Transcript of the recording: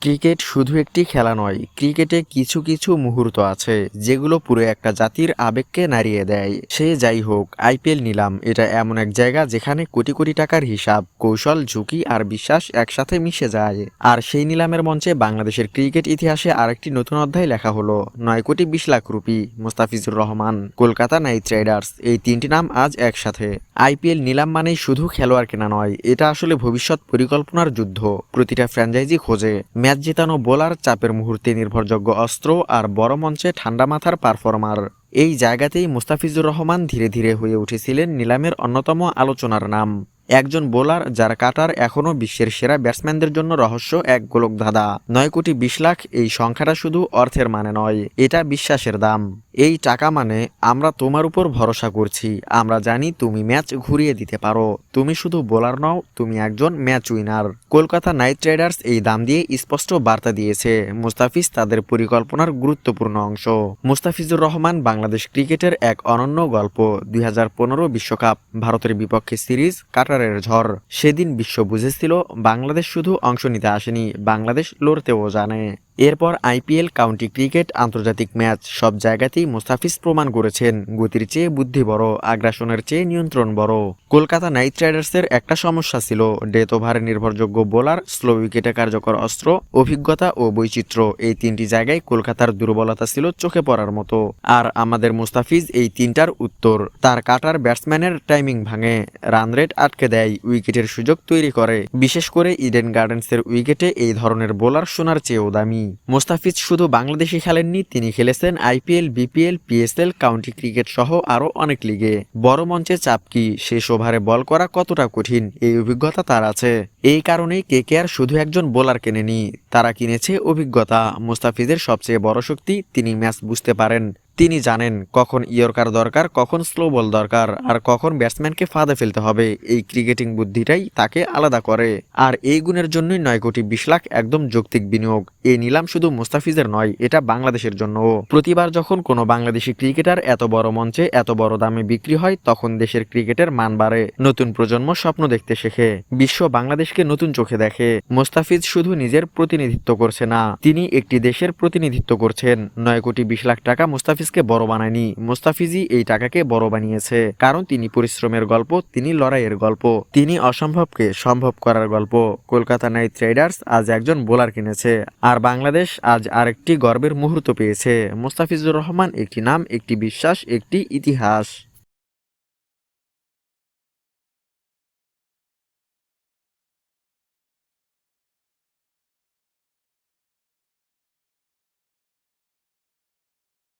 Cricket শুধু একটি খেলা নয়, ক্রিকেটে কিছু কিছু মুহূর্ত আছে যেগুলো পুরো একটা জাতির আবেগকে নাড়িয়ে দেয়। সে যাই হোক, আইপিএল নিলাম এটা এমন এক জায়গা যেখানে কোটি কোটি টাকার হিসাব, কৌশল, ঝুঁকি আর বিশ্বাস একসাথে মিশে যায়। আর সেই নিলামের মঞ্চে বাংলাদেশের ক্রিকেট ইতিহাসে আরেকটি নতুন অধ্যায় লেখা হলো। 9 কোটি 20 lakh rupee, Mustafizur Rahman, Kolkata night Riders, এই তিনটি নাম আজ একসাথে। আইপিএল নিলাম মানেই শুধু খেলোয়াড় কেনা নয়, এটা আসলে ভবিষ্যৎ পরিকল্পনার যুদ্ধ। প্রতিটা ফ্র্যাঞ্চাইজি খোঁজে ম্যাচ জেতানো বোলার, চাপের মুহূর্তে নির্ভরযোগ্য অস্ত্র আর বড় মঞ্চে ঠান্ডা মাথার পারফর্মার। এই জায়গাতেই মুস্তাফিজুর রহমান ধীরে ধীরে হয়ে উঠেছিলেন নিলামের অন্যতম আলোচনার নাম। একজন বোলার যার কাটার এখনও বিশ্বের সেরা ব্যাটসম্যানদের জন্য রহস্য এক গোলকধাঁধা। 9 কোটি 20 লাখ, এই সংখ্যাটা শুধু অর্থের মানে নয়, এটা বিশ্বাসের দাম। এই টাকা মানে আমরা তোমার উপর ভরসা করছি, আমরা জানি তুমি ম্যাচ ঘুরিয়ে দিতে পারো, তুমি শুধু বোলার নও, তুমি একজন match winner. Kolkata night Riders এই দাম দিয়ে স্পষ্ট বার্তা দিয়েছে মুস্তাফিজ তাদের পরিকল্পনার গুরুত্বপূর্ণ অংশ। মুস্তাফিজুর রহমান বাংলাদেশ ক্রিকেটের এক অনন্য গল্প। 2015 বিশ্বকাপ, ভারতের বিপক্ষে সিরিজ কাটারের ঝড়। সেদিন বিশ্ব বুঝেছিল বাংলাদেশ শুধু অংশ নিতে আসেনি, বাংলাদেশ লড়তেও জানে। এরপর আইপিএল, কাউন্টি ক্রিকেট, আন্তর্জাতিক ম্যাচ, সব জায়গাতেই মুস্তাফিজ প্রমাণ করেছেন গতির চেয়ে বুদ্ধি বড়, আগ্রাসনের চেয়ে নিয়ন্ত্রণ বড়। কলকাতা নাইট রাইডার্সের একটা সমস্যা ছিল ডেথ ওভারে নির্ভরযোগ্য বোলার, স্লো উইকেটে কার্যকর অস্ত্র, অভিজ্ঞতা ও বৈচিত্র্য। এই তিনটি জায়গায় কলকাতার দুর্বলতা ছিল চোখে পড়ার মতো। আর আমাদের মুস্তাফিজ এই তিনটার উত্তর। তার কাটার ব্যাটসম্যানের টাইমিং ভাঙে, রান রেট আটকে দেয়, উইকেটের সুযোগ তৈরি করে। বিশেষ করে ইডেন গার্ডেন্সের উইকেটে এই ধরনের বোলার সোনার চেয়েও দামি। মুস্তাফিজ শুধু বাংলাদেশে খেলেননি, তিনি খেলেছেন IPL, BPL, PSL, county cricket সহ আরও অনেক লিগে। বড় মঞ্চে চাপ কি, শেষ ওভারে বল করা কতটা কঠিন, এই অভিজ্ঞতা তার আছে। এই কারণেই কেকেআর শুধু একজন বোলার কেনেনি, তারা কিনেছে অভিজ্ঞতা। মুস্তাফিজের সবচেয়ে বড় শক্তি, তিনি ম্যাচ বুঝতে পারেন। তিনি জানেন কখন ইয়র্কার দরকার, কখন স্লো বল দরকার, আর কখন ব্যাটসম্যানকে ফাঁদে ফেলতে হবে। এই ক্রিকেটিং বুদ্ধিটাই তাকে আলাদা করে। আর এই গুণের জন্যই 9 কোটি 20 লাখ একদম যৌক্তিক বিনিয়োগ। এই নিলাম শুধু মুস্তাফিজের নয়, এটা বাংলাদেশের জন্যও। প্রতিবার যখন কোনো বাংলাদেশি ক্রিকেটার এত বড় মঞ্চে এত বড় দামে বিক্রি হয়, তখন দেশের ক্রিকেটের মান বাড়ে, নতুন প্রজন্ম স্বপ্ন দেখতে শেখে, বিশ্ব বাংলাদেশকে নতুন চোখে দেখে। মুস্তাফিজ শুধু নিজের প্রতিনিধিত্ব করছে না, তিনি একটি দেশের প্রতিনিধিত্ব করছেন। 9 কোটি 20 লাখ টাকা মুস্তাফিজকে বড় বানায়নি, মুস্তাফিজই এই টাকাকে বড় বানিয়েছে। কারণ তিনি পরিশ্রমের গল্প, তিনি লড়াইয়ের গল্প, তিনি অসম্ভবকে সম্ভব করার গল্প। কলকাতা নাইট রাইডার্স আজ একজন বোলার কিনেছে, আর বাংলাদেশ আজ আরেকটি গর্বের মুহূর্ত পেয়েছে। মুস্তাফিজুর রহমান একটি নাম, একটি বিশ্বাস, একটি ইতিহাস।